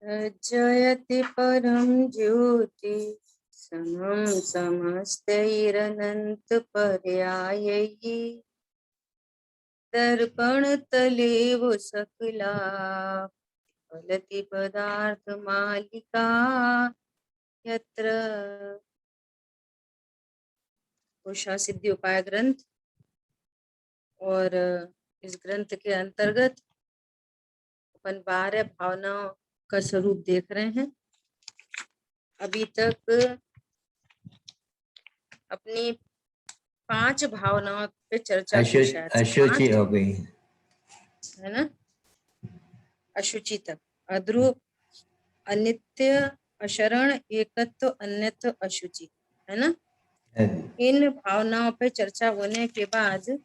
जयति परम ज्योति समं समस्तैरनंत पर्यायैः दर्पण तलेव सकला फलति पदार्थ मालिका यत्र। उषा सिद्धि उपाय ग्रंथ, और इस ग्रंथ के अंतर्गत अपन 12 भावनाओं का स्वरूप देख रहे हैं। अभी तक अपनी 5 भावनाओं पे चर्चा की, शायद से 5 हो गई है ना। अशुचि तक, अध्रुव, अनित्य, अशरण, एकत्व, अन्यत्व, अशुचि, है ना। इन भावनाओं पे चर्चा होने के बाद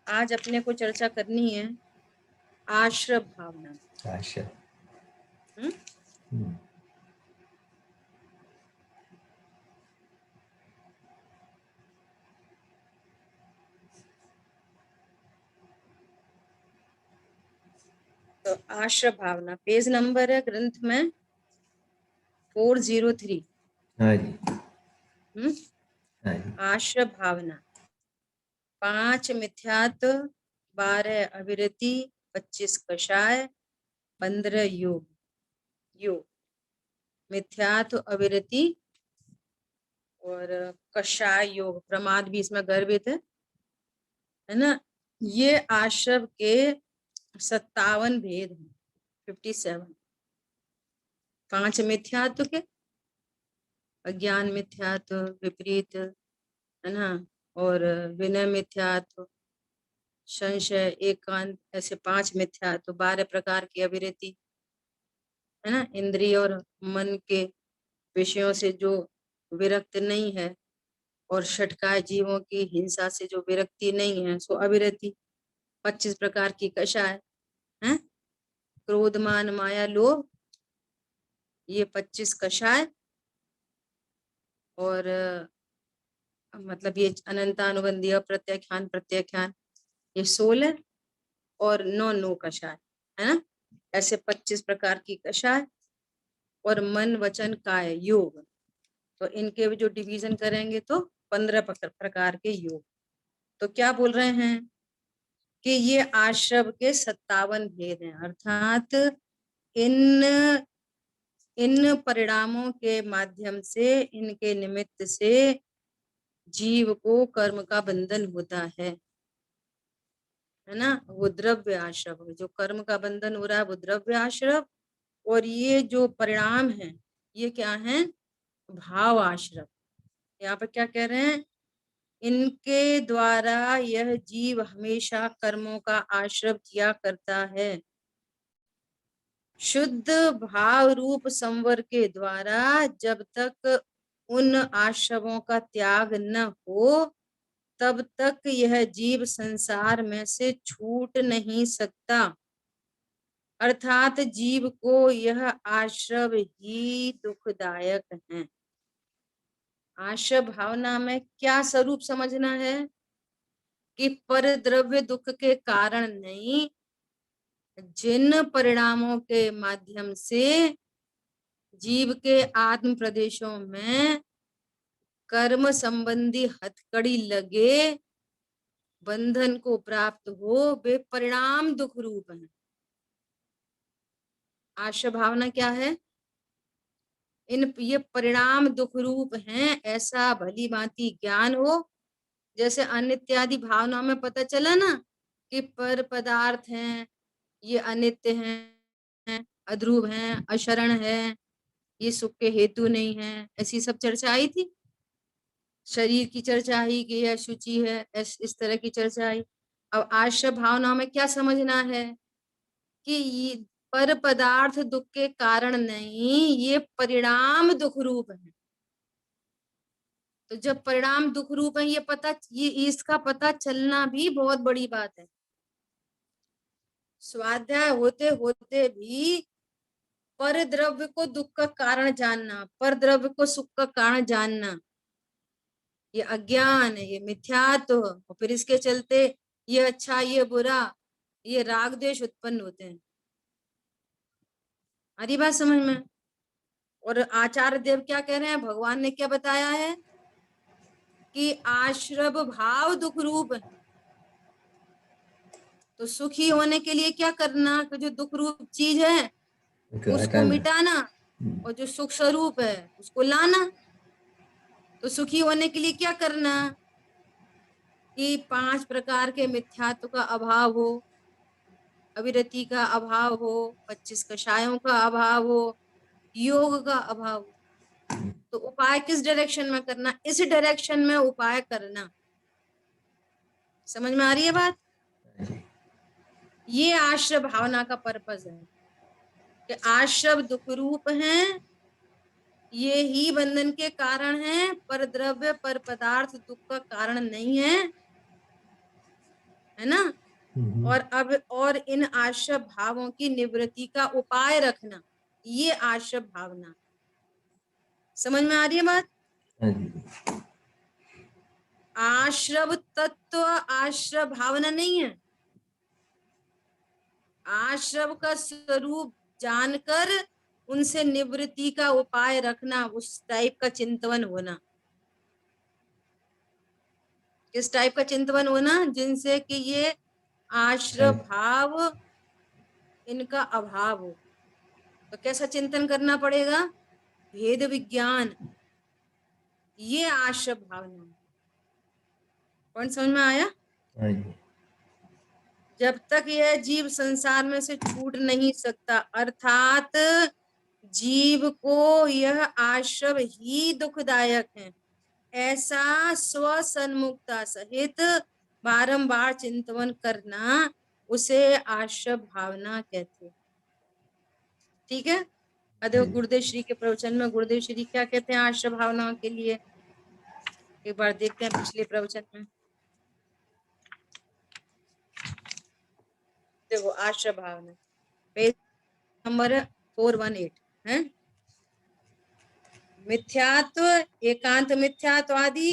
आज अपने को चर्चा करनी है आश्रय भावना। तो आश्रय भावना पेज नंबर है ग्रंथ में 403। हाँ जी। आश्रय भावना 5 मिथ्यात्व, 12 अविरति, 25 कषाय, 15 योग। योग मिथ्यात्व, अविरति और कषाय योग, प्रमाद भी इसमें गर्भित है ना। ये आश्रय के 57 भेद हैं, 57। 5 मिथ्यात्व के, अज्ञान मिथ्यात्व, विपरीत, है ना, और विनय मिथ्यात्व, संशय, एकांत, ऐसे 5 मिथ्यात्व, 12 प्रकार की अविरति, है ना। इंद्रिय और मन के विषयों से जो विरक्त नहीं है, और षटकाय जीवों की हिंसा से जो विरक्ति नहीं है, सो अविरति। 25 प्रकार की कषाय है, क्रोध, मान, माया, लोभ, ये 25 कषाय। और मतलब ये अनंतानुबंधी, अप्रत्याख्यान, प्रत्याख्यान, ये 16, और 9 कषाय, है ना। ऐसे 25 प्रकार की कषाय, और मन, वचन, काय, योग। तो इनके भी जो डिवीजन करेंगे तो 15 प्रकार के योग। तो क्या बोल रहे हैं कि ये आश्रव के 57 भेद हैं, अर्थात इन परिणामों के माध्यम से, इनके निमित्त से जीव को कर्म का बंधन होता है ना। वो द्रव्य आश्रव, जो कर्म का बंधन हो रहा है वो द्रव्य आश्रव, और ये जो परिणाम है ये क्या है, भाव आश्रव। यहाँ पर क्या कह रहे हैं, इनके द्वारा यह जीव हमेशा कर्मों का आश्रव किया करता है। शुद्ध भाव रूप संवर के द्वारा जब तक उन आश्रवों का त्याग न हो, तब तक यह जीव संसार में से छूट नहीं सकता। अर्थात जीव को यह आश्रव ही दुखदायक है। आश्रय भावना में क्या स्वरूप समझना है कि पर द्रव्य दुख के कारण नहीं, जिन परिणामों के माध्यम से जीव के आत्म प्रदेशों में कर्म संबंधी हथकड़ी लगे, बंधन को प्राप्त हो, वे परिणाम दुख रूप है। आश्रय भावना क्या है, ये परिणाम दुख रूप हैं, ऐसा भली भांति ज्ञान हो। जैसे अनित्य आदि भावनाओं में पता चला ना कि पर पदार्थ हैं, ये अनित्य हैं, अध्रुव हैं, अशरण है, ये सुख के हेतु नहीं है, ऐसी सब चर्चा आई थी। शरीर की चर्चा आई कि यह शुचि है, इस तरह की चर्चा आई। अब आश्रय भावनाओं में क्या समझना है कि ये पर पदार्थ दुख के कारण नहीं, ये परिणाम दुख रूप है। तो जब परिणाम दुख रूप है, ये इसका पता चलना भी बहुत बड़ी बात है। स्वाध्याय होते होते भी पर द्रव्य को दुख का कारण जानना, पर द्रव्य को सुख का कारण जानना, ये अज्ञान है, ये मिथ्यात्व। और फिर इसके चलते ये अच्छा ये बुरा, ये राग द्वेष उत्पन्न होते हैं। आ रही बात समझ में? और आचार्य देव क्या कह रहे हैं, भगवान ने क्या बताया है कि आश्रव भाव दुख रूप है। तो सुखी होने के लिए क्या करना, कि जो दुख रूप चीज है उसको मिटाना, और जो सुख स्वरूप है उसको लाना। तो सुखी होने के लिए क्या करना, कि 5 प्रकार के मिथ्यात्व का अभाव हो, अविरति का अभाव हो, 25 कषायों का अभाव हो, योग का अभाव हो। तो उपाय किस डायरेक्शन में करना, इस डायरेक्शन में उपाय करना। समझ में आ रही है बात? ये आश्रय भावना का पर्पस है कि आश्रव दुख रूप हैं, ये ही बंधन के कारण है, पर द्रव्य पर पदार्थ दुख का कारण नहीं है ना। और इन आश्रय भावों की निवृत्ति का उपाय रखना, ये आश्रय भावना। समझ में आ रही है बात? आश्रव तत्व आश्रय भावना नहीं है। आश्रव का स्वरूप जानकर उनसे निवृत्ति का उपाय रखना, उस टाइप का चिंतन होना। किस टाइप का चिंतन होना, जिनसे कि ये आश्रय भाव इनका अभाव हो। तो कैसा चिंतन करना पड़ेगा, भेद विज्ञान, ये आश्रय भावना। पॉइंट समझ में आया? जब तक यह जीव संसार में से छूट नहीं सकता, अर्थात जीव को यह आश्रय ही दुखदायक है, ऐसा स्वसन्मुखता सहित बारंबार चिंतन करना, उसे आश्रय भावना कहते हैं। ठीक है? देखो गुरुदेव श्री के प्रवचन में गुरुदेव श्री क्या कहते हैं आश्रय भावना के लिए, एक बार देखते हैं पिछले प्रवचन में। देखो आश्रय भावना पेज नंबर 418 है। मिथ्यात्व, एकांत मिथ्यात्व आदि,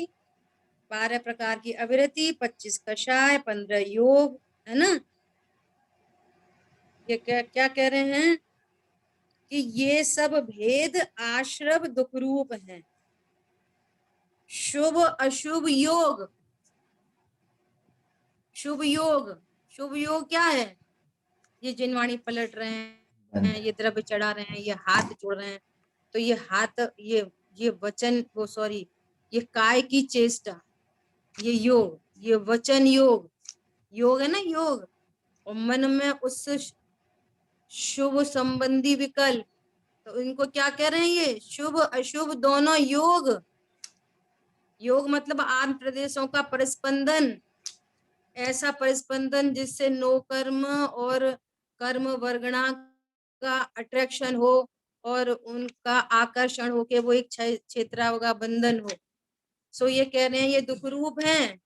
12 प्रकार की अविरति, 25 कषाय, 15 योग, है ना। ये क्या क्या कह रहे हैं कि ये सब भेद आश्रव दुख रूप है। शुभ अशुभ योग, शुभ योग, शुभ योग क्या है, ये जिनवाणी पलट रहे हैं, ये द्रव्य चढ़ा रहे हैं, ये हाथ जोड़ रहे हैं, तो ये हाथ, ये वचन, वो सॉरी, ये काय की चेष्टा, ये योग, ये वचन योग, योग है ना योग। और मन में उस शुभ संबंधी विकल्प, तो इनको क्या कह रहे हैं, ये शुभ अशुभ दोनों योग। योग मतलब आठ प्रदेशों का परिस्पंदन, ऐसा परिस्पंदन जिससे नो कर्म और कर्म वर्गणा का अट्रैक्शन हो और उनका आकर्षण हो के वो एक क्षेत्र का बंधन हो। सो ये कह रहे हैं ये दुख रूप है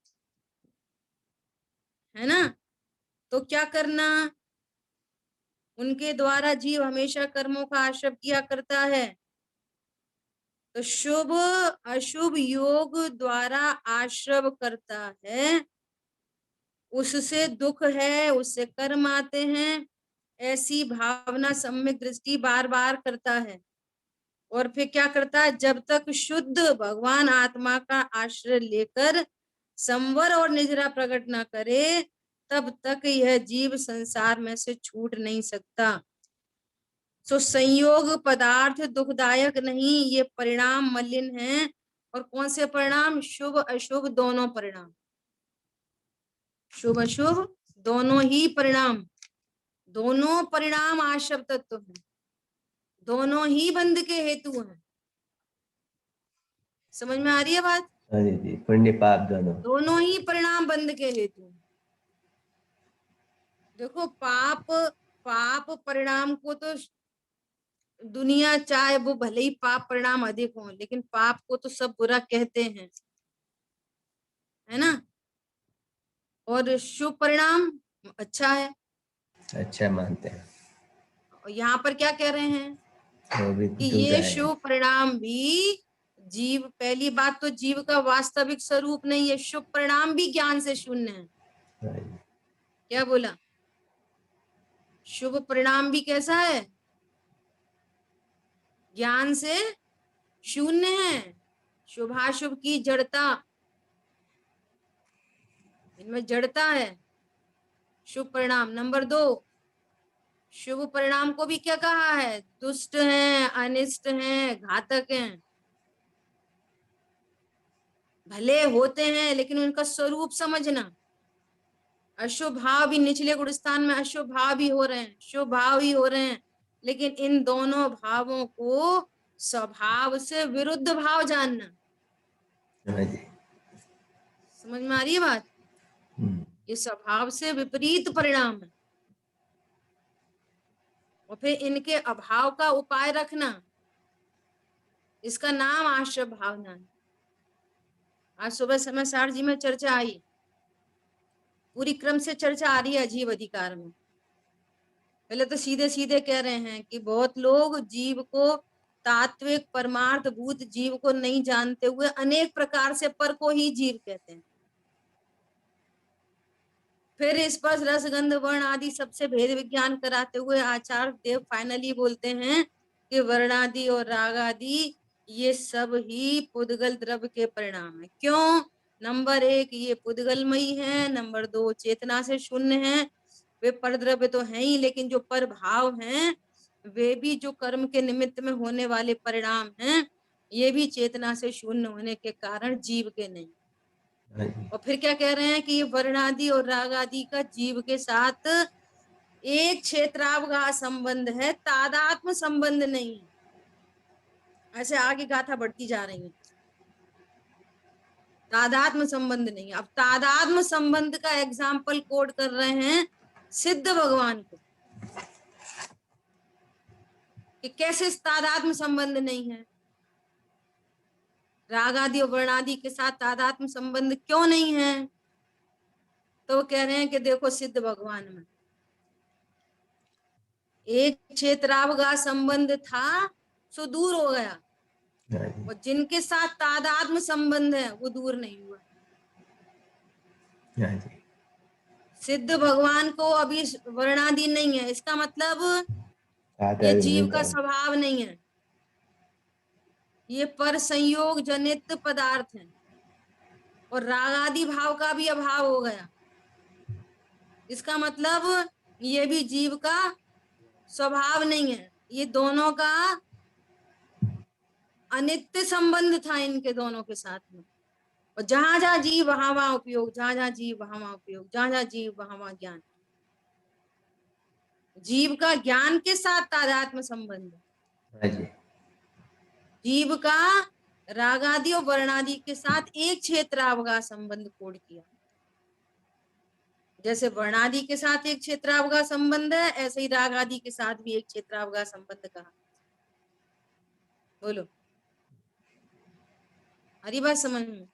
ना। तो क्या करना, उनके द्वारा जीव हमेशा कर्मों का आश्रय किया करता है। तो शुभ अशुभ योग द्वारा आश्रय करता है, उससे दुख है, उससे कर्म आते हैं, ऐसी भावना सम्यक दृष्टि बार बार करता है। और फिर क्या करता है, जब तक शुद्ध भगवान आत्मा का आश्रय लेकर संवर और निजरा प्रकट ना करे, तब तक यह जीव संसार में से छूट नहीं सकता। सो संयोग पदार्थ दुखदायक नहीं, ये परिणाम मलिन है। और कौन से परिणाम, शुभ अशुभ दोनों परिणाम, शुभ अशुभ दोनों ही परिणाम, दोनों परिणाम आश्रय तत्व है, दोनों ही बंध के हेतु हैं। समझ में आ रही है बात? जी, पुण्य पाप दोनों ही परिणाम बंध के हेतु। देखो पाप, पाप परिणाम को तो दुनिया चाहे वो भले ही पाप परिणाम अधिक हो, लेकिन पाप को तो सब बुरा कहते हैं, है ना। और शुभ परिणाम अच्छा है, अच्छा मानते हैं। और यहाँ पर क्या कह रहे हैं वो भी कि ये दुखदायक शुभ परिणाम भी जीव, पहली बात तो जीव का वास्तविक स्वरूप नहीं है, शुभ परिणाम भी ज्ञान से शून्य है। है। क्या बोला, शुभ परिणाम भी कैसा है, ज्ञान से शून्य है। शुभाशुभ की जड़ता, इनमें जड़ता है। शुभ परिणाम नंबर 2, शुभ परिणाम को भी क्या कहा है? दुष्ट हैं, अनिष्ट हैं, घातक हैं। भले होते हैं लेकिन उनका स्वरूप समझना। अशुभ भाव भी निचले गुण स्थान में अशुभ भाव भी हो रहे हैं, शुभ भाव भी हो रहे हैं, लेकिन इन दोनों भावों को स्वभाव से विरुद्ध भाव जानना। हाँ जी। समझ में आ रही है बात? हम्म, ये स्वभाव से विपरीत परिणाम है। और फिर इनके अभाव का उपाय रखना, इसका नाम आश्रय भावना है। आज सुबह समय सार जी में चर्चा आई, पूरी क्रम से चर्चा आ रही है अजीब अधिकार में। पहले तो सीधे सीधे कह रहे हैं कि बहुत लोग जीव को, तात्विक परमार्थ भूत जीव को नहीं जानते हुए अनेक प्रकार से पर को ही जीव कहते हैं। फिर स्पर्श रस गंध वर्ण आदि सबसे भेद विज्ञान कराते हुए आचार्य देव फाइनली बोलते हैं कि वर्ण आदि और राग आदि ये सब ही पुद्गल द्रव्य के परिणाम है। क्यों? नंबर 1 ये पुद्गलमयी है, नंबर 2 चेतना से शून्य है। वे परद्रव्य तो है ही, लेकिन जो पर भाव हैं वे भी जो कर्म के निमित्त में होने वाले परिणाम हैं, ये भी चेतना से शून्य होने के कारण जीव के नहीं। हाँ जी। और फिर क्या कह रहे हैं कि ये वर्ण आदि और राग आदि का जीव के साथ एक क्षेत्रावगाह संबंध है, तादात्म संबंध नहीं है। ऐसे आगे गाथा बढ़ती जा रही है। तादात्म संबंध नहीं। अब तादात्म संबंध का एग्जाम्पल कोड कर रहे हैं सिद्ध भगवान को, कि कैसे तादात्म संबंध नहीं है, राग आदि और वर्ण आदि के साथ तादात्म संबंध क्यों नहीं है। तो वो कह रहे हैं कि देखो सिद्ध भगवान में एक क्षेत्रावगाह संबंध था, सो दूर हो गया, हाँ जी। और जिनके साथ तादात्म संबंध है वो दूर नहीं हुआ। हाँ जी। सिद्ध भगवान को अभी वर्णादि नहीं है, इसका मतलब ये आदर जीव नहीं का था। स्वभाव नहीं है, ये पर संयोग जनित पदार्थ है। और राग आदि भाव का भी अभाव हो गया, इसका मतलब ये भी जीव का स्वभाव नहीं है। ये दोनों का अनित्य संबंध था इनके दोनों के साथ में। और जहां जहां जीव वहां वहां उपयोग, जहां जहां जीव वहां वहां उपयोग, जहां जहां जीव वहां वहां ज्ञान। जीव का ज्ञान के साथ तादात्म्य संबंध है। हाँ जी। जीव का रागादि और वर्णादि के साथ एक क्षेत्रावगाह संबंध कोड किया। जैसे वर्णादि के साथ एक क्षेत्रावगाह संबंध है, ऐसे ही राग आदि के साथ भी एक क्षेत्रावगाह संबंध कहा। बोलो, हरी बात समझ में?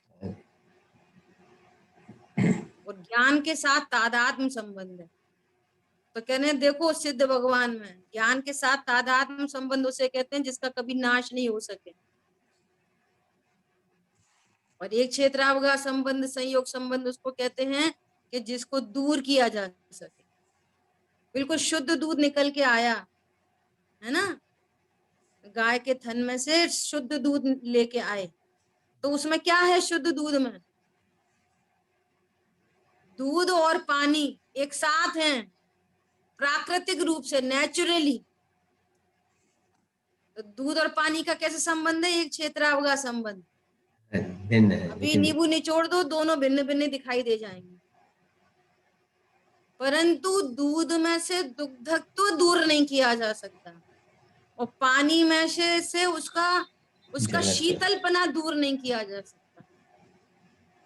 और ज्ञान के साथ तादात्म्य संबंध है। तो कहने देखो सिद्ध भगवान में ज्ञान के साथ तादात्म्य संबंध उसे कहते हैं जिसका कभी नाश नहीं हो सके। और एक क्षेत्रावगाह संबंध, संयोग संबंध उसको कहते हैं कि जिसको दूर किया जा सके। बिल्कुल शुद्ध दूध निकल के आया है ना, गाय के थन में से शुद्ध दूध लेके आए, तो उसमें क्या है? शुद्ध दूध में दूध और पानी एक साथ हैं, प्राकृतिक रूप से, नेचुरली। तो दूध और पानी का कैसे संबंध है? एक क्षेत्रावगाह संबंध। हाँ जी, भिन्न है अभी लेकिन। नींबू निचोड़ दो, दोनों भिन्न भिन्न दिखाई दे जाएंगे, परंतु दूध में से दुग्धत्व दूर नहीं किया जा सकता, और पानी में से उसका उसका जगत। शीतलपना दूर नहीं किया जा सकता।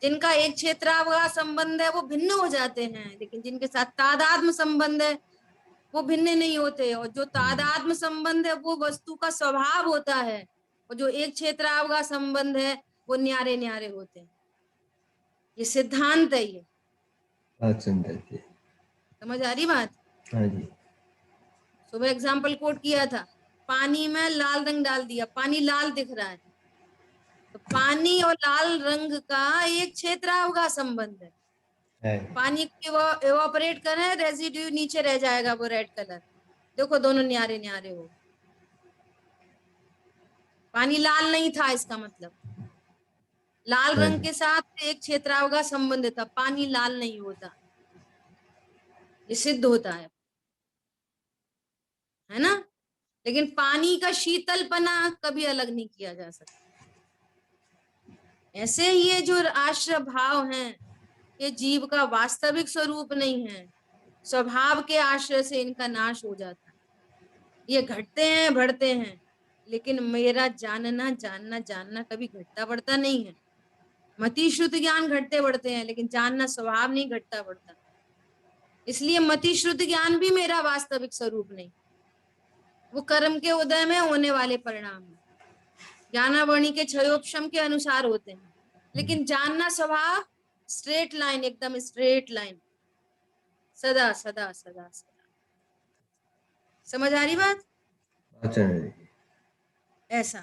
जिनका एक क्षेत्रावगाह संबंध है वो भिन्न हो जाते हैं, लेकिन जिनके साथ तादात्म्य संबंध है वो भिन्न नहीं होते। और जो तादात्म्य संबंध है वो वस्तु का स्वभाव होता है, और जो एक क्षेत्रावगाह संबंध है वो न्यारे न्यारे होते हैं। ये सिद्धांत है, ये बहुत सुंदर थी। समझ आ रही बात? हाँ जी। सुबह एग्जाम्पल कोट किया था, पानी में लाल रंग डाल दिया, पानी लाल दिख रहा है, तो पानी और लाल रंग का एक क्षेत्रावगाह संबंध है। है। पानी को एवापोरेट करें, रेजिड्यू नीचे रह जाएगा वो रेड कलर, देखो दोनों न्यारे न्यारे हो। पानी लाल नहीं था, इसका मतलब लाल हाँ रंग जी, के साथ एक क्षेत्राव का संबंध था, पानी लाल नहीं होता, ये सिद्ध होता है ना। लेकिन पानी का शीतलपना कभी अलग नहीं किया जा सकता। ऐसे ही ये जो आश्रय भाव हैं, ये जीव का वास्तविक स्वरूप नहीं है, स्वभाव के आश्रय से इनका नाश हो जाता है। ये घटते हैं बढ़ते हैं, लेकिन मेरा जानना जानना जानना कभी घटता बढ़ता नहीं है। मति श्रुत ज्ञान घटते बढ़ते हैं, लेकिन जानना स्वभाव नहीं घटता बढ़ता। इसलिए मति श्रुत ज्ञान भी मेरा वास्तविक स्वरूप नहीं, वो कर्म के उदय में होने वाले परिणाम है, ज्ञानावरणी के क्षयोपशम के अनुसार होते हैं। लेकिन जानना स्वभाव स्ट्रेट लाइन, एकदम स्ट्रेट लाइन, सदा सदा सदा सदा। समझ आ रही बात? अच्छा जी। ऐसा।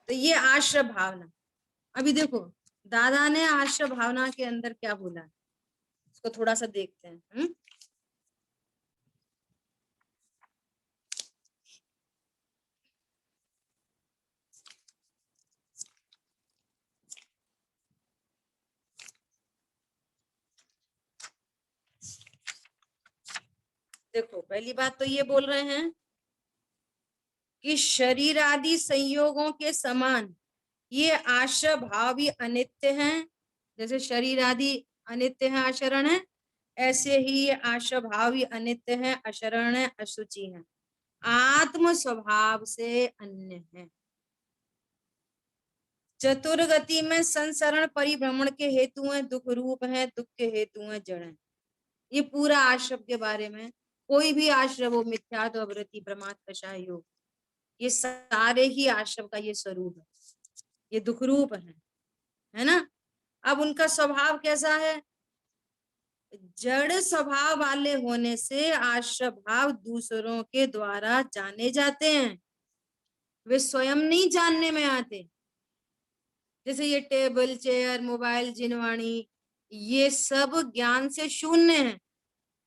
तो ये आश्रय भावना। अभी देखो दादा ने आश्रय भावना के अंदर क्या बोला है, इसको थोड़ा सा देखते हैं। देखो पहली बात तो ये बोल रहे हैं कि शरीर आदि संयोगों के समान ये आश्रय भाव भी अनित्य हैं। जैसे शरीर आदि अनित्य है, अशरण है, ऐसे ही ये आश्रय भाव भी अनित्य है, अशरण है, अशुचि है, आत्म स्वभाव से अन्य है। चतुर्गति में संसरण परिभ्रमण के हेतु हैं, दुख रूप है, दुख के हेतु हैं जड़ है। ये पूरा आश्रय के बारे में, कोई भी आश्रय वो मिथ्यात्व वृत्ति प्रमाद कषाय योग, ये सारे ही आश्रय का ये स्वरूप है, ये दुख रूप है ना। अब उनका स्वभाव कैसा है, जड़ स्वभाव वाले होने से आश्रय भाव दूसरों के द्वारा जाने जाते हैं, वे स्वयं नहीं जानने में आते। जैसे ये टेबल चेयर मोबाइल जिनवाणी, ये सब ज्ञान से शून्य है,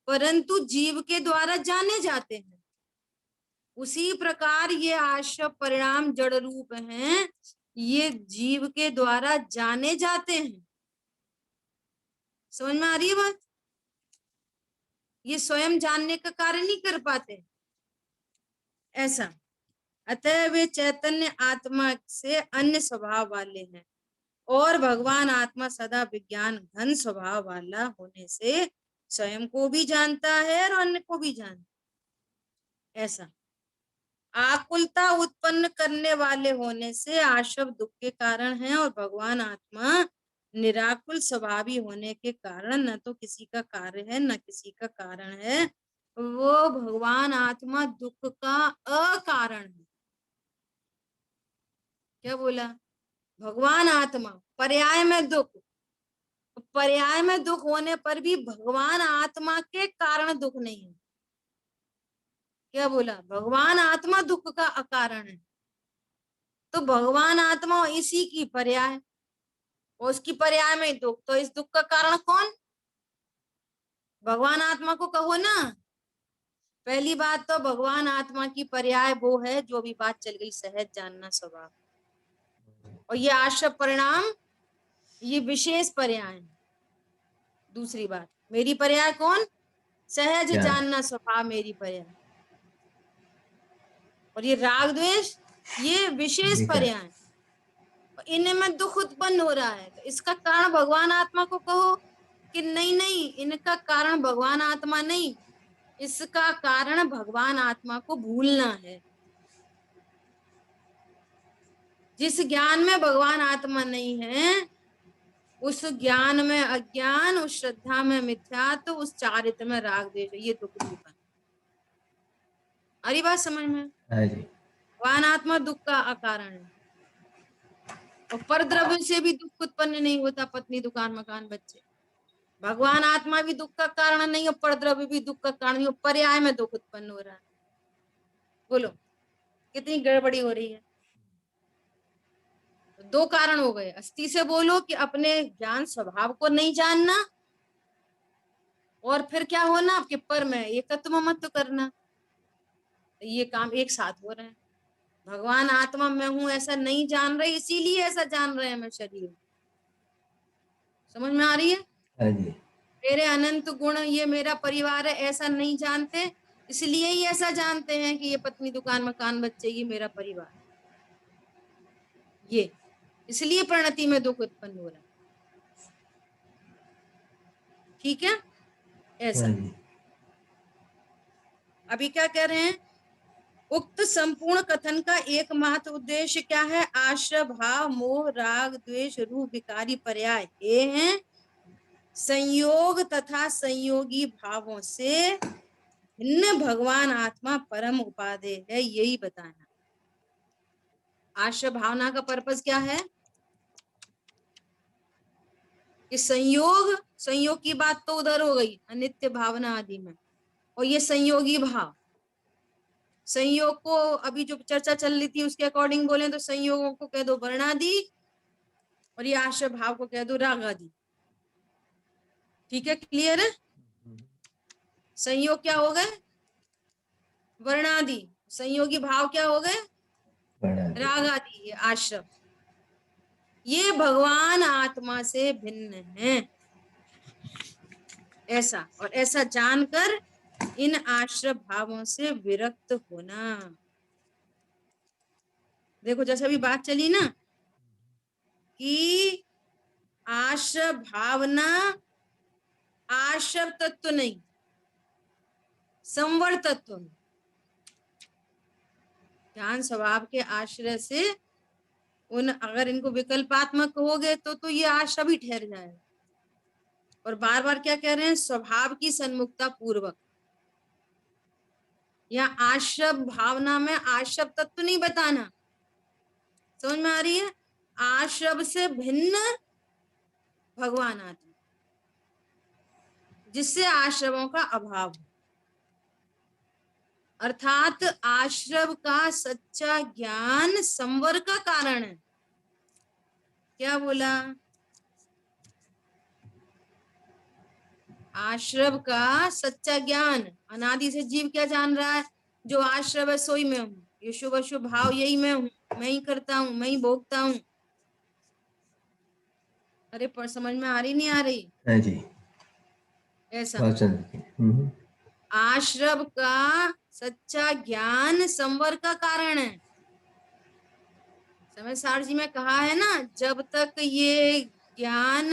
परंतु जीव के द्वारा जाने जाते हैं। उसी प्रकार ये आश्रय परिणाम जड़ रूप हैं, ये जीव के द्वारा जाने जाते हैं। समझ में आ रही है बात? ये स्वयं जानने का कार्य नहीं कर पाते, ऐसा। अतः वे चैतन्य आत्मा से अन्य स्वभाव वाले हैं, और भगवान आत्मा सदा विज्ञान घन स्वभाव वाला होने से स्वयं को भी जानता है और अन्य को भी जानता है, ऐसा। आकुलता उत्पन्न करने वाले होने से आशव दुख के कारण है, और भगवान आत्मा निराकुल स्वभावी होने के कारण न तो किसी का कार्य है न किसी का कारण है, वो भगवान आत्मा दुख का अकारण है। क्या बोला? भगवान आत्मा पर्याय में दुख, पर्याय में दुख होने पर भी भगवान आत्मा के कारण दुख नहीं है। क्या बोला? भगवान आत्मा दुख का अकारण है, तो भगवान आत्मा इसी की पर्याय, और उसकी पर्याय में दुख, तो इस दुख का कारण कौन? भगवान आत्मा को कहो ना। पहली बात तो भगवान आत्मा की पर्याय वो है, जो भी बात चल गई, सहज जानना स्वभाव, और ये आश्रय परिणाम ये विशेष पर्याय है। दूसरी बात, मेरी पर्याय कौन? सहज क्या? जानना स्वभाव मेरी पर्याय, और ये राग द्वेष ये विशेष ये क्या? पर्याय, इनमें दुख उत्पन्न हो रहा है, तो इसका कारण भगवान आत्मा को कहो कि नहीं नहीं, इनका कारण भगवान आत्मा नहीं, इसका कारण भगवान आत्मा को भूलना है। जिस ज्ञान में भगवान आत्मा नहीं है, उस ज्ञान में अज्ञान, उस श्रद्धा में मिथ्यात्व, उस चारित्र में राग द्वेष, ये दुख रूप है। अरे बात समझ में? हाँ जी। भगवान आत्मा दुख का अकारण है, और परद्रव्य से भी दुख उत्पन्न नहीं होता, पत्नी दुकान मकान बच्चे। भगवान आत्मा भी दुख का कारण नहीं, और परद्रव्य भी दुख का कारण नहीं, और पर्याय में दुख उत्पन्न हो रहा है। बोलो कितनी गड़बड़ी हो रही है। तो दो कारण हो गए, अस्थि से बोलो कि अपने ज्ञान स्वभाव को नहीं जानना, और फिर क्या होना, आपके पर में एकत्व मत करना, ये काम एक साथ हो रहे हैं। भगवान आत्मा मैं हूं ऐसा नहीं जान रहे, इसीलिए ऐसा जान रहे हैं मैं शरीर। समझ में आ रही है? हाँ जी। मेरे अनंत गुण, ये मेरा परिवार है, ऐसा नहीं जानते, इसलिए ही ऐसा जानते हैं कि ये पत्नी दुकान मकान बच्चे ये मेरा परिवार, ये इसलिए प्रणति में दुख उत्पन्न हो रहा है। ठीक है, हाँ ऐसा। जी। अभी क्या कह रहे हैं? उक्त संपूर्ण कथन का एकमात्र उद्देश्य क्या है? आश्रय भाव मोह राग द्वेष रूप विकारी पर्याय ये हैं, संयोग तथा संयोगी भावों से भिन्न भगवान आत्मा परम उपादेय है, यही बताना। आश्रय भावना का पर्पस क्या है? कि संयोग की बात तो उधर हो गई अनित्य भावना आदि में, और ये संयोगी भाव, संयोग को अभी जो चर्चा चल रही थी उसके अकॉर्डिंग बोले तो संयोगों को कह दो वर्णादि, और ये आश्रय भाव को कह दो राग आदि। ठीक है, क्लियर है? संयोग क्या हो गए? वर्णादि। संयोगी भाव क्या हो गए? बना दे। राग आदि। ये आश्रय, ये भगवान आत्मा से भिन्न है, ऐसा। और ऐसा जानकर इन आश्रय भावों से विरक्त होना। देखो जैसे अभी बात चली ना कि आश्रय भावना आश्रय तत्व नहीं, संवर तत्व है। ज्ञान स्वभाव के आश्रय से उन अगर इनको विकल्पात्मक कहोगे तो ये आश्रय भी ठहर जाएगा। और बार बार क्या कह रहे हैं? स्वभाव की सन्मुखता पूर्वक। या आश्रय भावना में आश्रय तत्व नहीं बताना। समझ में आ रही है? आश्रय से भिन्न भगवान आत्मा, जिससे आश्रयों का अभाव हो, अर्थात आश्रय का सच्चा ज्ञान संवर का कारण है। क्या बोला? आश्रय का सच्चा ज्ञान। अनादि से जीव क्या जान रहा है? जो आश्रय है सोई में हूँ, ये शुभ अशुभ भाव यही मैं हूँ, मैं ही करता हूँ, मैं ही भोगता हूँ। अरे पर समझ में आ रही नहीं आ रही? हाँ जी। ऐसा बहुत सुंदर। आश्रय का सच्चा ज्ञान संवर का कारण है। समय सार जी में कहा है ना, जब तक ये ज्ञान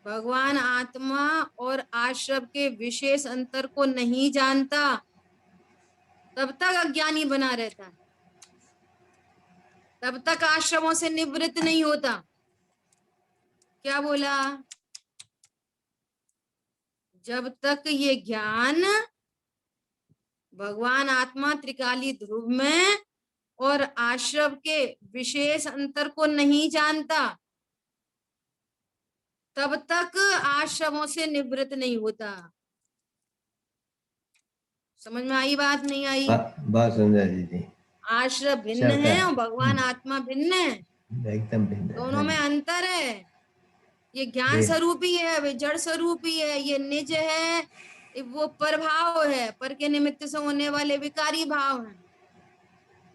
भगवान आत्मा और आश्रय के विशेष अंतर को नहीं जानता तब तक अज्ञानी बना रहता है, तब तक आश्रमों से निवृत्त नहीं होता। क्या बोला? जब तक ये ज्ञान भगवान आत्मा त्रिकाली ध्रुव में और आश्रय के विशेष अंतर को नहीं जानता तब तक आश्रमों से निवृत्त नहीं होता। समझ में आई बात नहीं आई? बहुत सुंदर दीदी। आश्रय भिन्न चलता है है। और भगवान आत्मा भिन्न है, एकदम भिन्न है। दोनों हाँ में जी। अंतर है। ये ज्ञान ये स्वरूप ही है, वे जड़ स्वरूप ही है। ये निज है, वो प्रभाव है, पर के निमित्त से होने वाले विकारी भाव हैं।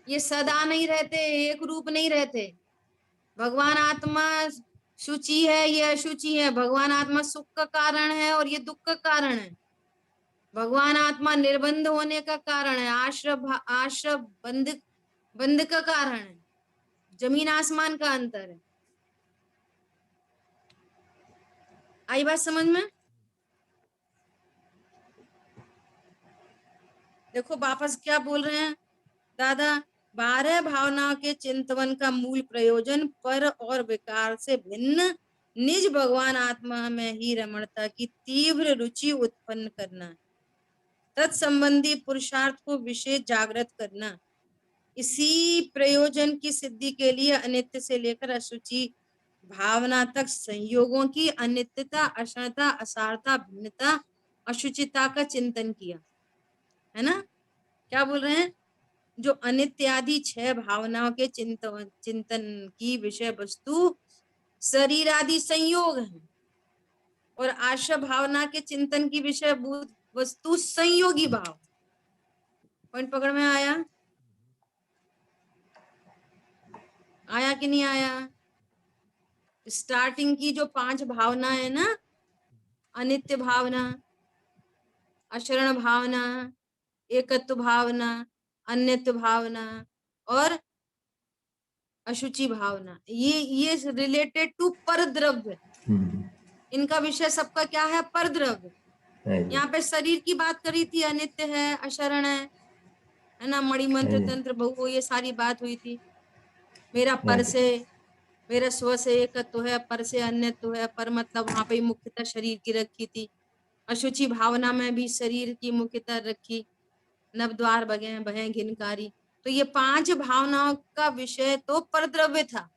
ये सदा नहीं रहते, एक रूप नहीं रहते। भगवान आत्मा शुचि है, ये अशुचि है। भगवान आत्मा सुख का कारण है और ये दुख का कारण है। भगवान आत्मा निर्बंध होने का कारण है, आश्रय बंध का कारण है। जमीन आसमान का अंतर है। आई बात समझ में? देखो वापस क्या बोल रहे हैं दादा? 12 भावनाओं के चिंतवन का मूल प्रयोजन पर और विकार से भिन्न निज भगवान आत्मा में ही रमणता की तीव्र रुचि उत्पन्न करना, तत्संबंधी पुरुषार्थ को विशेष जागृत करना। इसी प्रयोजन की सिद्धि के लिए अनित्य से लेकर अशुचि भावना तक संयोगों की अनित्यता, अक्षरता, असारता, भिन्नता, अशुचिता का चिंतन किया है ना? क्या बोल रहे हैं? जो अनित्य आदि 6 भावनाओं के चिंतन की विषय वस्तु शरीर आदि संयोग है, और आश्रय भावना के चिंतन की विषय वस्तु संयोगी भाव। पॉइंट पकड़ में आया? आया कि नहीं आया? स्टार्टिंग की जो 5 भावना है ना, अनित्य भावना, अशरण भावना, एकत्व भावना, अन्यत्व भावना और अशुचि भावना, ये रिलेटेड टू पर द्रव्य। हम्म, इनका विषय सबका क्या है? पर द्रव्य। हाँ जी, यहाँ पे शरीर की बात करी थी, अनित्य है, अशरण है ना, मणिमंत्र, हाँ जी, तंत्र, बहु, ये सारी बात हुई थी। मेरा हाँ पर जी, से, मेरा स्व से एकत्व है, पर से अन्यत्व है। पर मतलब वहां पे मुख्यतः शरीर की रखी थी। अशुचि भावना में भी शरीर की मुख्यतः रखी। नवद्वार बगे बहे घिनकारी। तो ये 5 भावनाओं का विषय तो परद्रव्य था,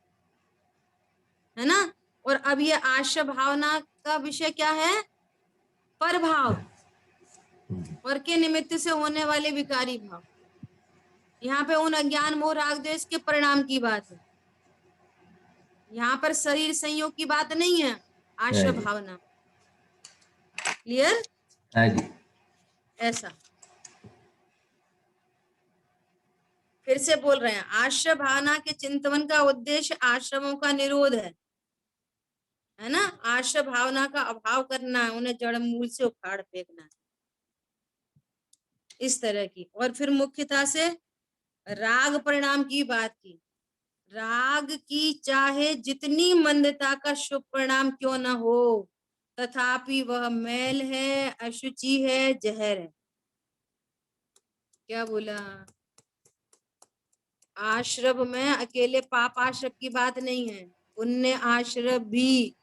है ना। और अब ये आश्रय भावना का विषय क्या है? परभाव, पर के निमित्त से होने वाले विकारी भाव। यहाँ पे उन अज्ञान मोह राग द्वेष के परिणाम की बात है। यहाँ पर शरीर संयोग की बात नहीं है, हाँ आश्रय जी, भावना। क्लियर? हाँ जी, ऐसा फिर से बोल रहे हैं, आश्रय भावना के चिंतन का उद्देश्य आश्रमों का निरोध है ना। आश्रय भावना का अभाव करना है, उन्हें जड़ मूल से उखाड़ फेंकना है, इस तरह की। और फिर मुख्यता से राग परिणाम की बात की। राग की चाहे जितनी मंदता का शुभ परिणाम क्यों न हो, तथापि वह मैल है, अशुचि है, जहर है। क्या बोला? आश्रम में अकेले पाप आश्रम की बात नहीं है, पुण्य आश्रम भी।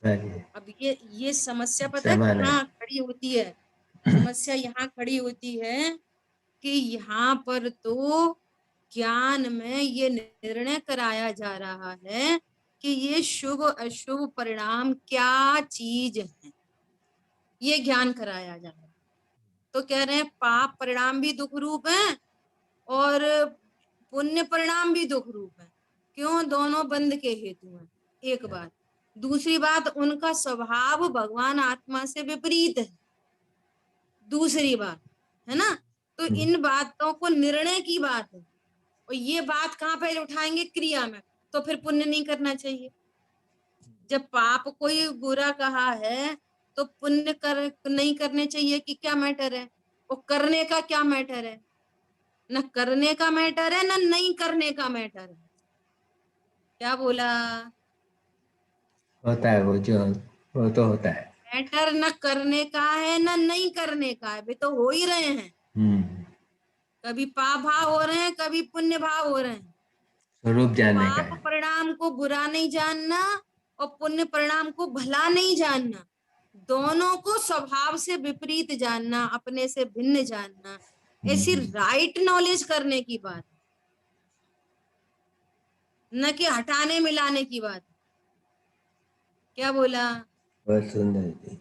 हाँ जी, अब ये समस्या पता है समान है। कहाँ खड़ी होती है? समस्या यहाँ खड़ी होती है कि यहाँ पर तो ज्ञान में ये निर्णय कराया जा रहा है कि ये शुभ अशुभ परिणाम क्या चीज है, ये ज्ञान कराया जा रहा है। तो कह रहे हैं पाप परिणाम भी दुख रूप है और पुण्य परिणाम भी दुख रूप है। क्यों? दोनों बंध के हेतु हैं। एक बात। दूसरी बात, उनका स्वभाव भगवान आत्मा से विपरीत है। दूसरी बात, है ना। तो इन बातों को निर्णय की बात है, और ये बात कहाँ पे उठाएंगे? क्रिया में। तो फिर पुण्य नहीं करना चाहिए। जब पाप कोई बुरा कहा है तो पुण्य नहीं करने चाहिए कि क्या मैटर है? वो करने का क्या मैटर है? न करने का मैटर है, न नहीं करने का मैटर है। क्या बोला? होता है वो तो होता है। मैटर न करने का है न नहीं करने का है, वे तो हो ही रहे हैं। हम्म, कभी पाप भाव हो रहे हैं, कभी पुण्य भाव हो रहे हैं। स्वरूप जानने का पाप है। परिणाम को बुरा नहीं जानना और पुण्य परिणाम को भला नहीं जानना, दोनों को स्वभाव से विपरीत जानना, अपने से भिन्न जानना, ऐसी हम्म, राइट नॉलेज करने की बात, न कि हटाने मिलाने की बात। क्या बोला? बहुत सुंदर जी।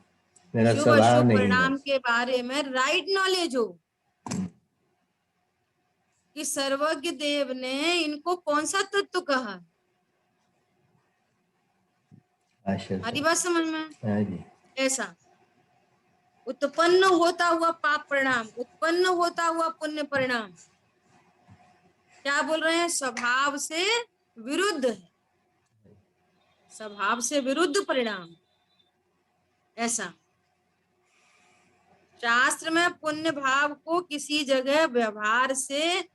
मेरा शुभ स्वभाव अशुभ नहीं है। परिणाम के बारे में राइट नॉलेज हो कि सर्वज्ञ देव ने इनको कौन सा तत्व कहा। आश्चर्य हरी से। बात समझ में? हाँ जी, ऐसा उत्पन्न होता हुआ पाप परिणाम, उत्पन्न होता हुआ पुण्य परिणाम, क्या बोल रहे हैं? स्वभाव से विरुद्ध है, स्वभाव से विरुद्ध परिणाम। ऐसा शास्त्र में पुण्य भाव को किसी जगह व्यवहार से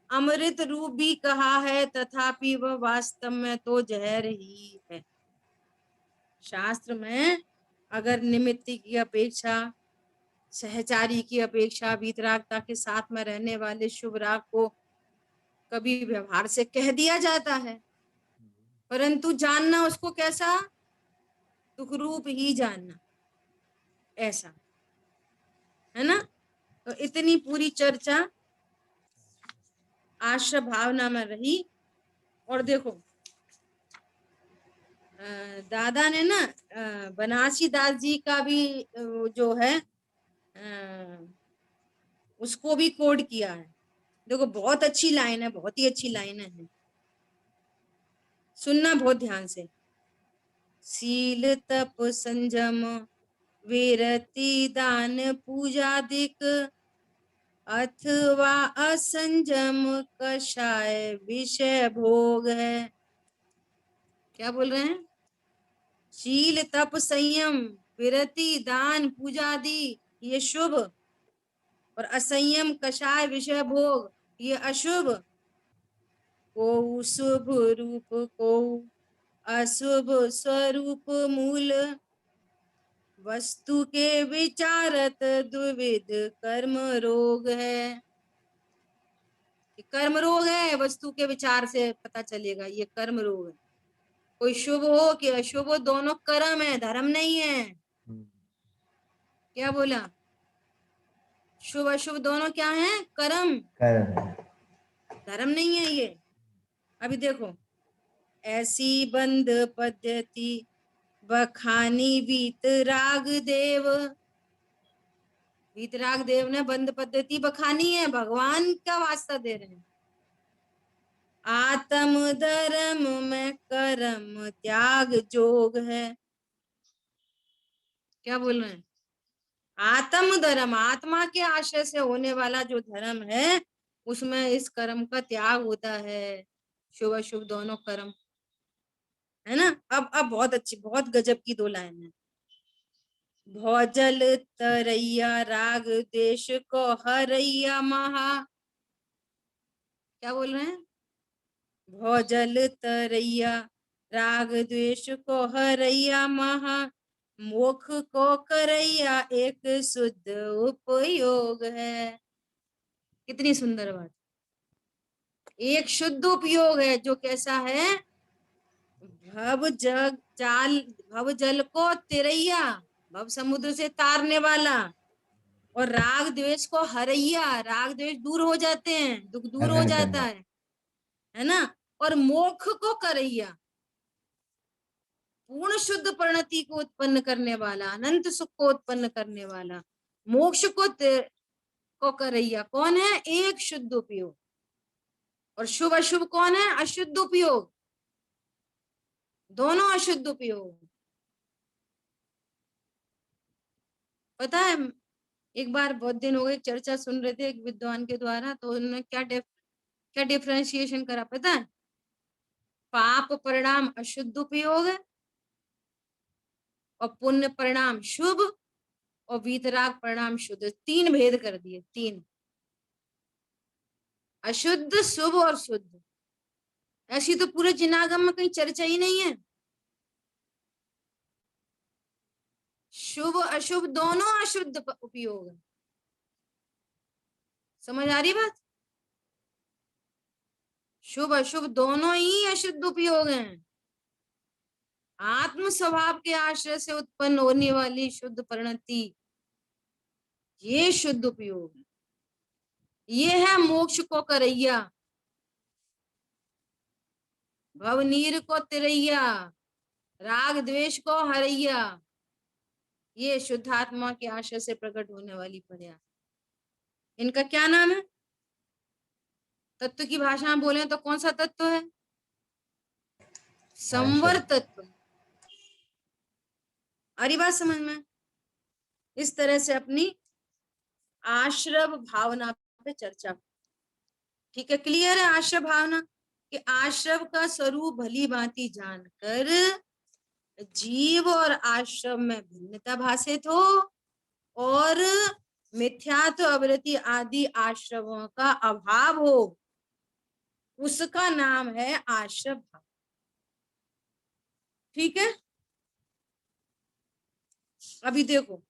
अमृत रूप भी कहा है, तथापि वह वास्तव में तो जहर ही है। शास्त्र में अगर निमित्त की अपेक्षा, सहचारी की अपेक्षा, वीतरागता के साथ में रहने वाले शुभ राग को कभी व्यवहार से कह दिया जाता है, परंतु जानना उसको कैसा? दुख रूप ही जानना। ऐसा है ना। तो इतनी पूरी चर्चा आश्रय भावना में रही। और देखो दादा ने ना बनारसी दास जी का भी जो है उसको भी कोड किया है। देखो बहुत अच्छी लाइन है, बहुत ही अच्छी लाइन है, सुनना बहुत ध्यान से। शील तप संयम विरति दान पूजा दिक अथवा असंजम कषाय विषय भोग है। क्या बोल रहे हैं? शील तप संयम विरति दान पूजा आदि ये शुभ, और असंयम कषाय विषय भोग ये अशुभ। को शुभ रूप को अशुभ स्वरूप मूल, वस्तु के विचारत द्विविध कर्म रोग है। कर्म रोग है, वस्तु के विचार से पता चलेगा ये कर्म रोग है। कोई शुभ हो कि अशुभ हो, दोनों कर्म है, धर्म नहीं है। क्या बोला? शुभ अशुभ दोनों क्या है? कर्म, कर्म है। धर्म नहीं है ये। अभी देखो, ऐसी बंद पद्धति बखानी वीतराग देव। वीतराग देव ने बंद पद्धति बखानी है, भगवान का वास्ता दे रहे हैं। आत्म धर्म में कर्म त्याग जोग है। क्या बोल रहे हैं? आत्म धर्म, आत्मा के आश्रय से होने वाला जो धर्म है उसमें इस कर्म का त्याग होता है। शुभ अशुभ दोनों कर्म है ना। अब बहुत अच्छी, बहुत गजब की दो लाइन है। भौजल तरैया राग देश को हरैया महा। क्या बोल रहे हैं? भौजल तरैया राग द्वेष को हरैया महा, मोख को करैया एक शुद्ध उपयोग है। कितनी सुंदर बात। एक शुद्ध उपयोग है जो कैसा है? भव जग जाल, भव जल को तिरैया, भव समुद्र से तारने वाला, और राग द्वेष को हरैया, राग द्वेष दूर हो जाते हैं, दुख दूर हो हरण जाता करना। है ना। और मोक्ष को करैया, पूर्ण शुद्ध परिणति को उत्पन्न करने वाला, अनंत सुख को उत्पन्न करने वाला, मोक्ष को करैया कौन है? एक शुद्ध उपयोग। और शुभ अशुभ कौन है? अशुद्ध उपयोग, दोनों अशुद्ध उपयोग। पता है, एक बार बहुत दिन हो गए चर्चा सुन रहे थे एक विद्वान के द्वारा, तो उन्होंने क्या डिफरेंशिएशन करा पता है? पाप परिणाम अशुद्ध उपयोग है, और पुण्य परिणाम शुभ, और वीतराग परिणाम शुद्ध। तीन भेद कर दिए, तीन, अशुद्ध शुभ और शुद्ध। ऐसी तो पूरे जिनागम में कहीं चर्चा ही नहीं है। शुभ अशुभ दोनों अशुद्ध उपयोग है। समझ आ रही बात? शुभ अशुभ दोनों ही अशुद्ध उपयोग हैं। आत्म स्वभाव के आश्रय से उत्पन्न होने वाली शुद्ध परिणति, ये शुद्ध उपयोग है। ये है मोक्ष को करैया, भवनीर को तिरैया, राग द्वेष को हरैया। ये शुद्धात्मा के आश्रय से प्रकट होने वाली पर्याय। इनका क्या नाम है? तत्व की भाषा में बोले तो कौन सा तत्व है? संवर तत्व। अरे बात समझ में? इस तरह से अपनी आश्रव भावना पे चर्चा। ठीक है, क्लियर है? आश्रव भावना कि आश्रव का स्वरूप भली भांति जानकर जीव और आश्रम में भिन्नता भाषित हो, और मिथ्यात्व अवृत्ति आदि आश्रवों का अभाव हो, उसका नाम है आश्रव भाव। ठीक है। अभी देखो,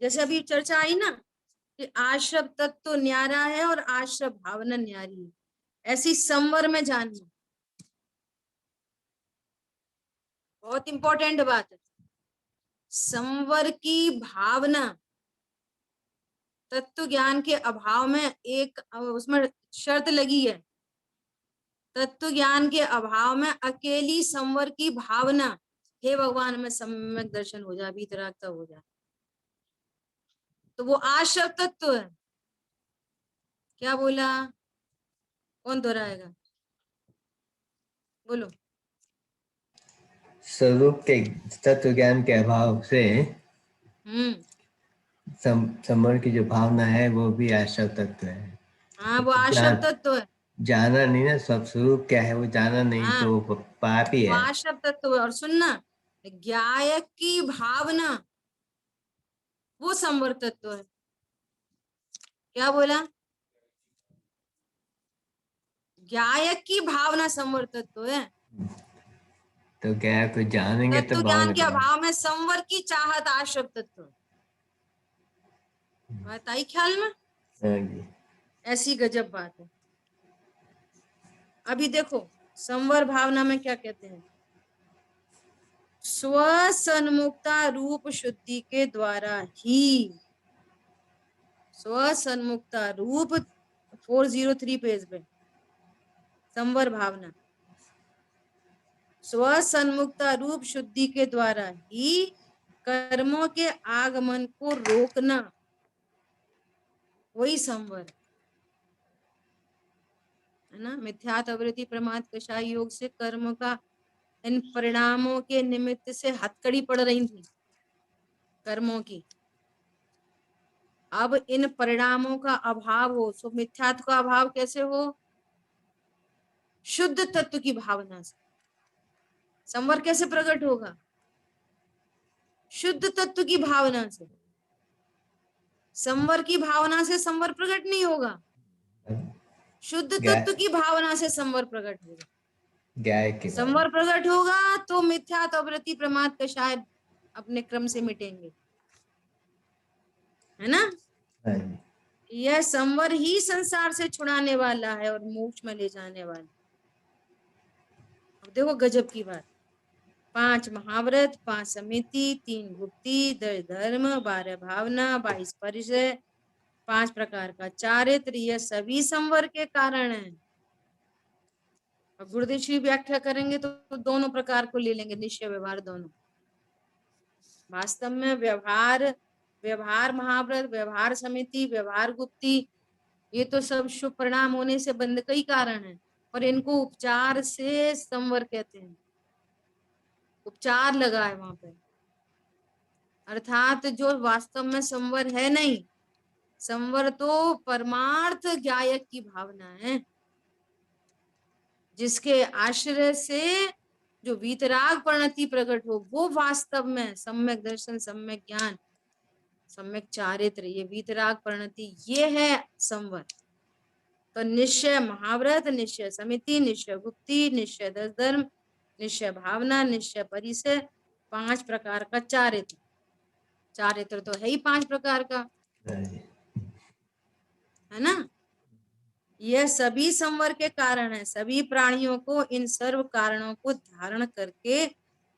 जैसे अभी चर्चा आई ना कि आश्रव तत्व तो न्यारा है और आश्रव भावना न्यारी है, ऐसी संवर में जानना बहुत इंपॉर्टेंट बात है। संवर की भावना तत्व ज्ञान के अभाव में, एक उसमें शर्त लगी है, तत्व ज्ञान के अभाव में अकेली संवर की भावना, हे भगवान में सम्यक दर्शन हो जाए, वीतरागता हो जाए, तो वो आश्रव तत्व है। क्या बोला? कौन दोहराएगा? बोलो। स्वरूप के तत्व ज्ञान के अभाव से हम्म समर की जो भावना है वो भी आश्रव तत्व है। हाँ, वो आश्रव तत्व है। जाना नहीं ना, सब स्वरूप क्या है वो जाना नहीं हाँ, तो वो पाप ही वो है। आश्रव तत्व है। और सुनना, ज्ञायक की भावना वो संवर तत्व है। क्या बोला? ज्ञायक की भावना संवर तत्व है। तो क्या को जानेंगे तो तत्व ज्ञान भावना के करेंगे। अभाव में संवर की चाहत आश्रव तत्व। बात आई ख्याल में? हाँ जी। ऐसी गजब बात है। अभी देखो, संवर भावना में क्या कहते हैं? स्व सन्मुक्ता रूप शुद्धि के द्वारा ही, स्व सन्मुक्ता रूप 403 पेज पे, संवर भावना स्व सन्मुक्ता रूप शुद्धि के द्वारा ही कर्मों के आगमन को रोकना, वही संवर है ना। मिथ्यात अवृत्ति प्रमाद कषाय योग से कर्म का इन परिणामों के निमित्त से हथकड़ी पड़ रही थी कर्मों की। अब इन परिणामों का अभाव हो, सो मिथ्यात का अभाव कैसे हो? शुद्ध तत्व की भावना से। संवर कैसे प्रकट होगा? शुद्ध तत्व की भावना से। संवर की भावना से संवर प्रकट नहीं होगा, शुद्ध तत्व की भावना से संवर प्रकट होगा। गाय की भावना। संवर प्रकट होगा तो मिथ्यात्व अवृत्ति प्रमाद का शायद अपने क्रम से मिटेंगे, है ना। हाँ जी। यह संवर ही संसार से छुड़ाने वाला है और मोक्ष में ले जाने वाला। अब देखो गजब की बात, 5 महाव्रत, 5 समिति, 3 गुप्ति, 10 धर्म, 12 भावना, 22 परिचय, 5 प्रकार का चारित्र, यह सभी संवर के कारण है। और गुरुदेव श्री व्याख्या करेंगे तो दोनों प्रकार को ले लेंगे, निश्चय व्यवहार दोनों। वास्तव में व्यवहार महाव्रत, व्यवहार समिति, व्यवहार गुप्ति, ये तो सब शुभ परिणाम होने से बंध कई कारण है, और इनको उपचार से संवर कहते हैं। उपचार लगा है वहां पे, अर्थात जो वास्तव में संवर है नहीं। संवर तो परमार्थ ज्ञायक की भावना है, जिसके आश्रय से जो वीतराग परिणति प्रकट हो, वो वास्तव में सम्यक दर्शन, सम्यक ज्ञान, सम्यक चारित्र, ये वीतराग परिणति, ये है संवर। तो निश्चय महाव्रत, निश्चय समिति, निश्चय गुप्ति, निश्चय 10 धर्म, निश्चय भावना, निश्चय परिचय, 5 प्रकार का चारित्र। चारित्र तो है ही 5 प्रकार का, हाँ जी। है ना। यह सभी संवर के कारण है। सभी प्राणियों को इन सर्व कारणों को धारण करके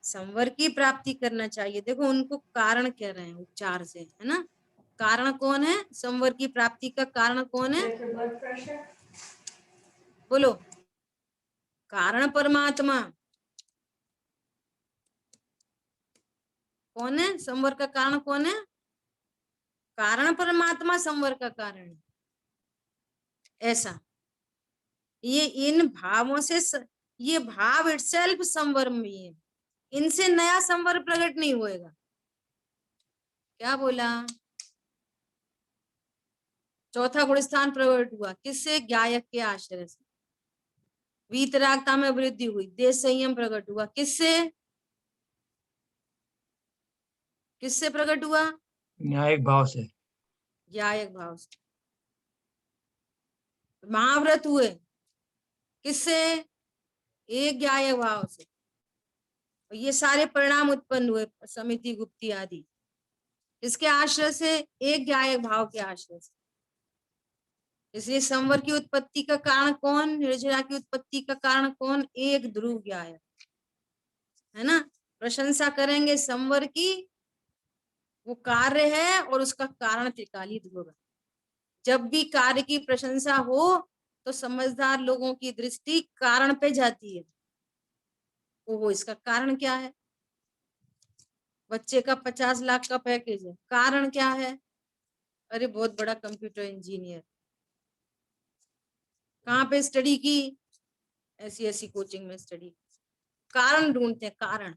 संवर की प्राप्ति करना चाहिए। देखो उनको कारण कह रहे हैं उपचार से, है ना। कारण कौन है संवर की प्राप्ति का? कारण कौन है? बोलो। कारण परमात्मा। कौन है संवर का कारण? कौन है? कारण परमात्मा संवर का कारण है। ऐसा ये इन भावों से ये भाव इटसेल्फ संवर में है, इनसे नया संवर प्रकट नहीं होएगा। क्या बोला? चौथा गुणस्थान प्रकट हुआ किससे? ज्ञायक के आश्रय से। वीतरागता में वृद्धि हुई, देश संयम प्रकट हुआ किससे? किससे प्रकट हुआ? न्यायिक भाव से। ज्ञायक भाव से। महाव्रत हुए किससे? एक ज्ञायक भाव से। और ये सारे परिणाम उत्पन्न हुए समिति गुप्ति आदि, इसके आश्रय से? एक ज्ञायक भाव के आश्रय से। इसलिए संवर की उत्पत्ति का कारण कौन? निर्जरा की उत्पत्ति का कारण कौन? एक ध्रुव ज्ञायक, है ना। प्रशंसा करेंगे संवर की, वो कार्य है और उसका कारण त्रिकाली ध्रुव है। जब भी कार्य की प्रशंसा हो तो समझदार लोगों की दृष्टि कारण पे जाती है। वो इसका कारण क्या है? बच्चे का 50 लाख का पैकेज है, कारण क्या है? अरे बहुत बड़ा कंप्यूटर इंजीनियर। कहाँ पे स्टडी की? ऐसी ऐसी कोचिंग में स्टडी। कारण ढूंढते हैं, कारण।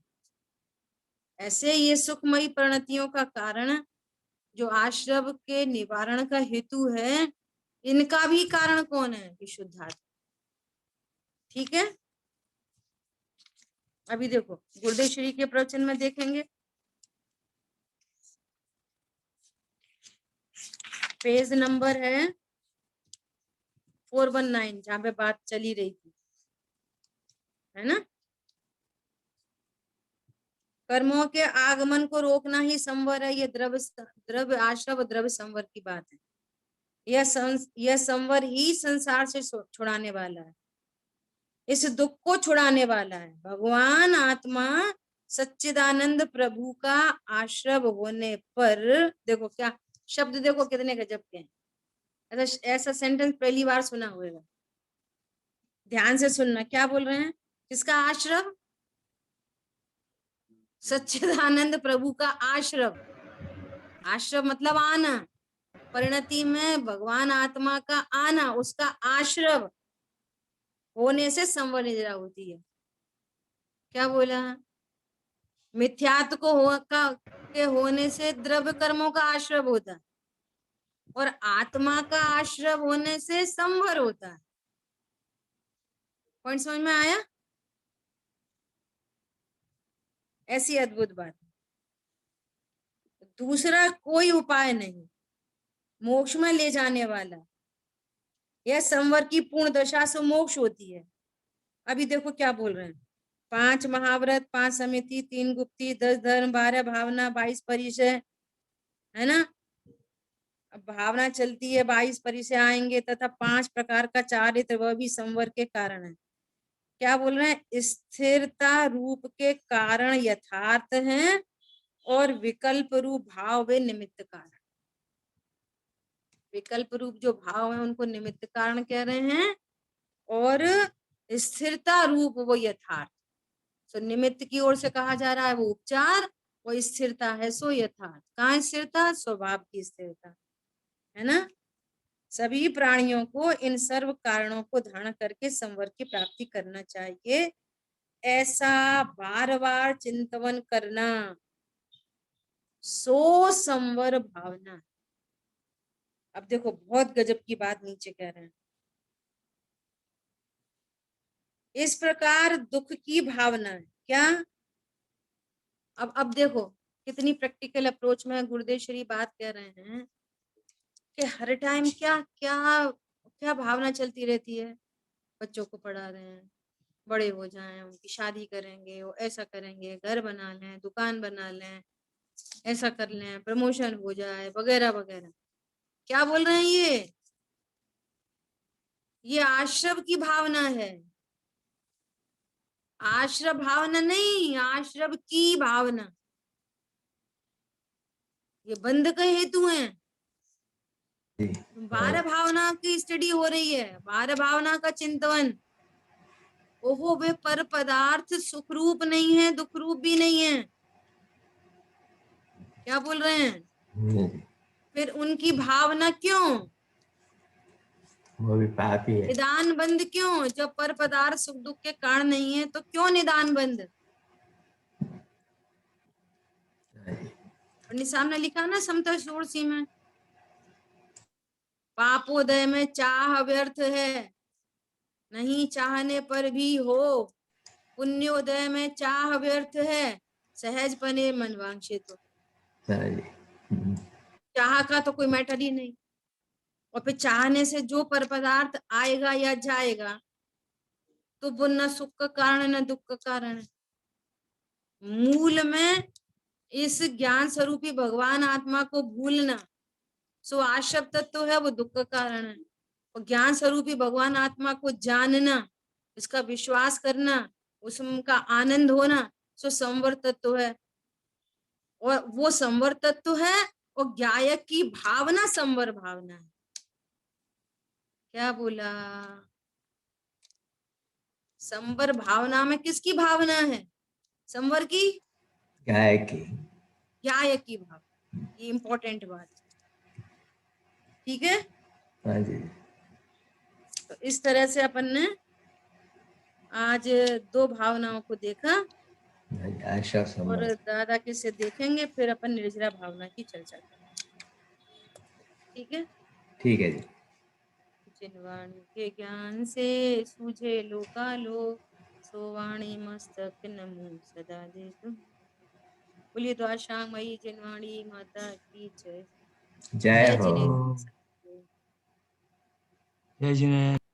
ऐसे ये सुखमयी परिणतियों का कारण जो आश्रव के निवारण का हेतु है, इनका भी कारण कौन है? विशुद्धात्मा। ठीक है, अभी देखो गुरुदेव श्री के प्रवचन में देखेंगे, पेज नंबर है 419, जहां पे बात चली रही थी, है ना। कर्मों के आगमन को रोकना ही संवर है, ये द्रव्य आश्रव द्रव्य संवर की बात है। यह संवर ही संसार से छुड़ाने वाला है, इस दुख को छुड़ाने वाला है। भगवान आत्मा सच्चिदानंद प्रभु का आश्रव होने पर, देखो क्या शब्द, देखो कितने गजब के हैं। ऐसा सेंटेंस पहली बार सुना होगा, ध्यान से सुनना। क्या बोल रहे हैं? किसका आश्रव? सच्चिदानंद प्रभु का आश्रव। आश्रव मतलब आना, परिणति में भगवान आत्मा का आना, उसका आश्रव होने से संवर निद्रा होती है। क्या बोला? मिथ्यात्व के होने से द्रव्य कर्मों का आश्रव होता है, और आत्मा का आश्रव होने से संवर होता है। पॉइंट समझ में आया? ऐसी अद्भुत बात। दूसरा कोई उपाय नहीं मोक्ष में ले जाने वाला, यह संवर की पूर्ण दशा से मोक्ष होती है। अभी देखो क्या बोल रहे हैं, 5 महाव्रत, 5 समिति, 3 गुप्ती, 10 धर्म, 12 भावना, 22 परिचय, है ना। अब भावना चलती है, 22 परिचय आएंगे, तथा 5 प्रकार का चारित्र, वह भी संवर के कारण है। क्या बोल रहे हैं? स्थिरता रूप के कारण यथार्थ हैं, और विकल्प रूप भाव वे निमित्त कारण। विकल्प रूप जो भाव है उनको निमित्त कारण कह रहे हैं, और स्थिरता रूप वो यथार्थ। सो निमित्त की ओर से कहा जा रहा है वो उपचार, वो स्थिरता है सो यथार्थ। कहाँ स्थिरता? स्वभाव की स्थिरता, है ना। सभी प्राणियों को इन सर्व कारणों को धारण करके संवर की प्राप्ति करना चाहिए, ऐसा बार बार चिंतन करना सो संवर भावना। अब देखो बहुत गजब की बात नीचे कह रहे हैं, इस प्रकार दुख की भावना है क्या। अब देखो कितनी प्रैक्टिकल अप्रोच में गुरुदेव श्री बात कह रहे हैं कि हर टाइम क्या क्या क्या भावना चलती रहती है। बच्चों को पढ़ा रहे हैं, बड़े हो जाएं, उनकी शादी करेंगे, वो ऐसा करेंगे, घर बना लें, दुकान बना लें, ऐसा कर लें, प्रमोशन हो जाए, वगैरह वगैरह। क्या बोल रहे हैं ये आश्रव की भावना है। आश्रव भावना नहीं, आश्रव की भावना। ये बंध के हेतु हैं। 12 भावना की स्टडी हो रही है, 12 भावना का चिंतन। ओहो, वे पर पदार्थ सुख रूप नहीं है, दुख रूप भी नहीं है। क्या बोल रहे हैं? फिर उनकी भावना क्यों? वो भी पापी है। निदान बंद क्यों? जब पर पदार्थ सुख दुख के कारण नहीं है तो क्यों निदान बंद? और सामने लिखा ना समता षोडशी में, पापोदय में चाह व्यर्थ है, नहीं चाहने पर भी हो। पुण्योदय में चाह व्यर्थ है, सहज पने मन वांछित हो। चाह का तो कोई मैटर ही नहीं, और फिर चाहने से जो पर पदार्थ आएगा या जाएगा तो वो न सुख का कारण न दुख का कारण है। मूल में इस ज्ञान स्वरूपी भगवान आत्मा को भूलना सो आश्रव तत्व है, वो दुख का कारण है। और ज्ञान स्वरूपी भगवान आत्मा को जानना, इसका विश्वास करना, उसका आनंद होना सो संवर तत्व है। और वो संवर तत्व है, और ज्ञायक की भावना संवर भावना है। क्या बोला? संवर भावना में किसकी भावना है? संवर की, गाय की, ज्ञायक की भावना। ये इंपॉर्टेंट बात, ठीक है। हाँ जी। तो इस तरह से अपन ने आज 2 भावनाओं को देखा, आशा और संबंध। दादा के से देखेंगे, फिर अपन निर्जरा भावना की चर्चा करेंगे। ठीक है। ठीक है जी। जिनवाणी के ज्ञान से सूझे लोकालो, सो वाणी मस्तक नमो सदा दे तुम। बोलिए द्वारशामयी जिनवाणी माता की जय। जय जय हो। जिनेन्द्र। जय जिनेन्द्र।